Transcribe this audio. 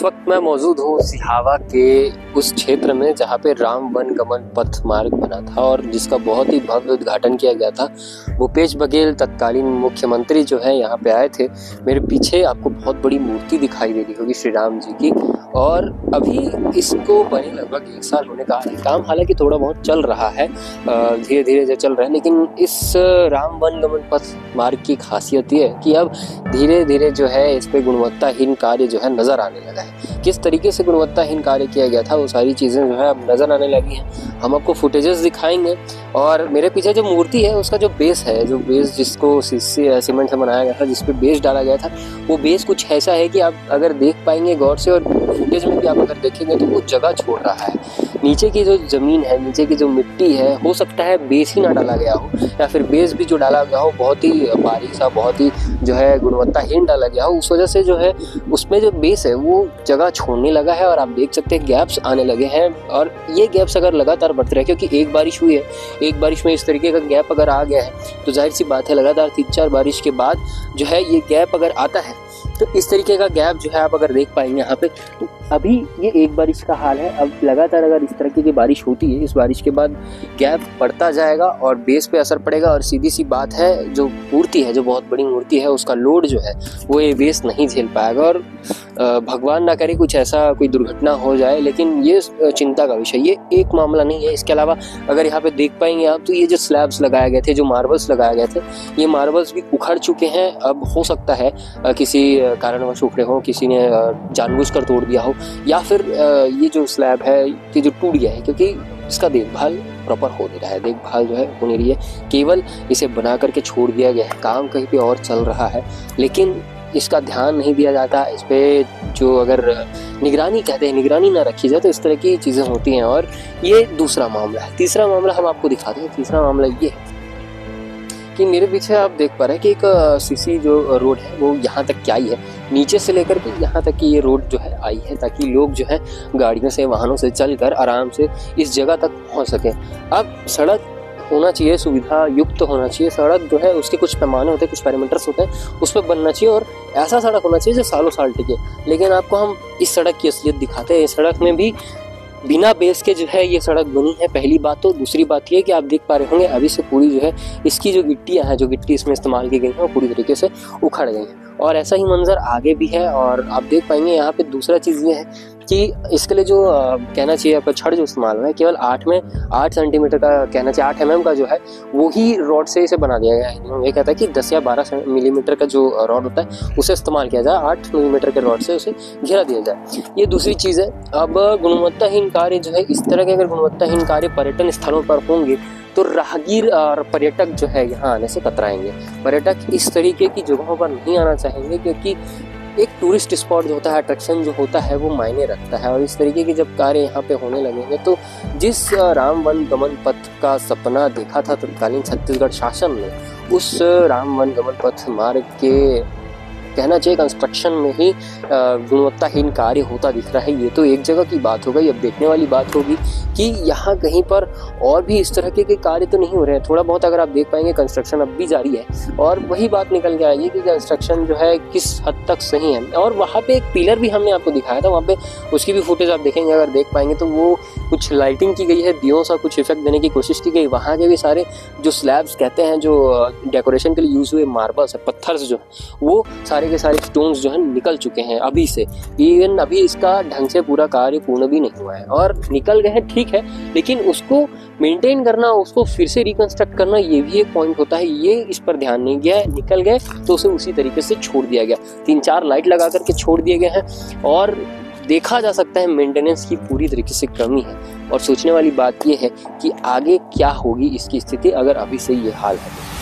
वक्त मैं मौजूद हूँ सिहावा के उस क्षेत्र में जहाँ पे राम वन गमन पथ मार्ग बना था और जिसका बहुत ही भव्य उद्घाटन किया गया था। भूपेश बघेल तत्कालीन मुख्यमंत्री जो है यहाँ पे आए थे। मेरे पीछे आपको बहुत बड़ी मूर्ति दिखाई दे रही होगी श्री राम जी की, और अभी इसको बने लगभग 1 साल होने का काम हालांकि थोड़ा बहुत चल रहा है, धीरे धीरे जो चल रहा है। लेकिन इस राम वन गमन पथ मार्ग की खासियत ये है कि अब धीरे धीरे जो है इस पे गुणवत्ताहीन कार्य जो है नजर आने लगा है। किस तरीके से गुणवत्ताहीन कार्य किया गया था वो सारी चीज़ें जो है अब नजर आने लगी हैं। हम आपको फुटेजेस दिखाएंगे। और मेरे पीछे जो मूर्ति है उसका जो बेस है, जो बेस जिसको सीमेंट से बनाया गया था, जिस पे बेस डाला गया था, वो बेस कुछ ऐसा है कि आप अगर देख पाएंगे गौर से और फुटेज में भी आप अगर देखेंगे तो वो जगह छोड़ रहा है। नीचे की जो ज़मीन है, नीचे की जो मिट्टी है, हो सकता है बेस ही ना डाला गया हो, या फिर बेस भी जो डाला गया हो बहुत ही बारीक सा, बहुत ही जो है गुणवत्ताहीन डाला गया हो। उस वजह से जो है उसमें जो बेस है वो जगह छोड़ने लगा है और आप देख सकते हैं गैप्स आने लगे हैं। और ये गैप्स अगर लगातार बढ़ते रहे, क्योंकि एक बारिश हुई है, एक बारिश में इस तरीके का गैप अगर आ गया है तो जाहिर सी बात है लगातार 3-4 बारिश के बाद जो है ये गैप अगर आता है तो इस तरीके का गैप जो है आप अगर देख पाएंगे यहाँ पे। तो अभी ये एक बारिश का हाल है। अब लगातार अगर इस तरीके की बारिश होती है, इस बारिश के बाद गैप बढ़ता जाएगा और बेस पे असर पड़ेगा। और सीधी सी बात है, जो मूर्ति है, जो बहुत बड़ी मूर्ति है, उसका लोड जो है वो ये बेस नहीं झेल पाएगा और भगवान ना करे कुछ ऐसा कोई दुर्घटना हो जाए। लेकिन ये चिंता का विषय, ये एक मामला नहीं है। इसके अलावा अगर यहाँ पे देख पाएंगे आप तो ये जो स्लैब्स लगाए गए थे, जो मार्बल्स लगाए गए थे, ये मार्बल्स भी उखड़ चुके हैं। अब हो सकता है किसी कारणवश उखड़े हों, किसी ने जानबूझकर तोड़ दिया हो, या फिर ये जो स्लैब है ये जो टूट गया है क्योंकि इसका देखभाल प्रॉपर हो नहीं रहा है, देखभाल जो है हो नहीं रही है, केवल इसे बना करके छोड़ दिया गया है। काम कहीं पे और चल रहा है लेकिन इसका ध्यान नहीं दिया जाता। इस पे जो अगर निगरानी कहते हैं, निगरानी ना रखी जाए तो इस तरह की चीज़ें होती हैं। और ये दूसरा मामला है। तीसरा मामला हम आपको दिखाते हैं। तीसरा मामला ये है कि मेरे पीछे आप देख पा रहे हैं कि एक सीसी जो रोड है वो यहाँ तक की आई है, नीचे से लेकर के यहाँ तक की ये रोड जो है आई है, ताकि लोग जो है गाड़ियों से, वाहनों से चलकर आराम से इस जगह तक पहुँच सकें। अब सड़क होना चाहिए, सुविधा युक्त होना चाहिए। सड़क जो है उसके कुछ पैमाने होते हैं, कुछ पैरामीटर्स होते हैं, उस पर बनना चाहिए और ऐसा सड़क होना चाहिए जो सालों साल टिके। लेकिन आपको हम इस सड़क की असलियत दिखाते हैं। इस सड़क में भी बिना बेस के जो है ये सड़क बनी है, पहली बात तो। दूसरी बात ये कि आप देख पा रहे होंगे अभी से पूरी जो है इसकी जो गिट्टियाँ हैं, जो गिट्टी इसमें इस्तेमाल की गई है वो पूरी तरीके से उखड़ गई हैं। और ऐसा ही मंजर आगे भी है। और आप देख पाएंगे यहाँ पे दूसरा चीज़ ये है कि इसके लिए जो कहना चाहिए आपका छड़ जो इस्तेमाल हुआ है, केवल 8 सेंटीमीटर का कहना चाहिए, 8 mm का जो है वो ही रॉड से इसे बना दिया गया है। ये कहता है कि 10 या 12 मिलीमीटर का जो रॉड होता है उसे इस्तेमाल किया जाए, 8 मिलीमीटर के रॉड से उसे घेरा दिया जाए। ये दूसरी चीज़ है। अब गुणवत्ताहीन कार्य जो है, इस तरह के अगर गुणवत्ताहीन कार्य पर्यटन स्थलों पर होंगे तो राहगीर और पर्यटक जो है यहाँ आने से कतराएंगे। पर्यटक इस तरीके की जगहों पर नहीं आना चाहेंगे क्योंकि एक टूरिस्ट स्पॉट जो होता है, अट्रैक्शन जो होता है वो मायने रखता है। और इस तरीके के जब कार्य यहाँ पे होने लगेंगे तो जिस राम वन गमन पथ का सपना देखा था तत्कालीन छत्तीसगढ़ शासन ने, उस राम वन गमन पथ मार्ग के कहना चाहिए कंस्ट्रक्शन में ही गुणवत्ताहीन कार्य होता दिख रहा है। ये तो एक जगह की बात हो गई। अब देखने वाली बात होगी कि यहाँ कहीं पर और भी इस तरह के कार्य तो नहीं हो रहे हैं। थोड़ा बहुत अगर आप देख पाएंगे कंस्ट्रक्शन अब भी जारी है और वही बात निकल के आएगी कि कंस्ट्रक्शन जो है किस हद तक सही है। और वहाँ पे एक पिलर भी हमने आपको दिखाया था, वहाँ पे उसकी भी फुटेज आप देखेंगे, अगर देख पाएंगे तो वो कुछ लाइटिंग की गई है, दियों सा कुछ इफेक्ट देने की कोशिश की गई। वहाँ के भी सारे जो स्लैब्स कहते हैं, जो डेकोरेशन के लिए यूज हुए मार्बल्स है, पत्थर जो है, वो सारे के सारे स्टोन्स जो है निकल चुके हैं अभी से। इवन अभी इसका ढंग से पूरा कार्य पूर्ण भी नहीं हुआ है। और निकल गए हैं ठीक है, लेकिन उसको मेंटेन करना, उसको फिर से रिकंस्ट्रक्ट करना, ये भी एक पॉइंट होता है। ये इस पर ध्यान नहीं गया है। निकल गए तो उसे उसी तरीके से छोड़ दिया गया, 3-4 लाइट लगा करके छोड़ दिए गए हैं। और देखा जा सकता है मेंटेनेंस की पूरी तरीके से कमी है। और सोचने वाली बात यह है कि आगे क्या होगी इसकी स्थिति अगर अभी से ये हाल है।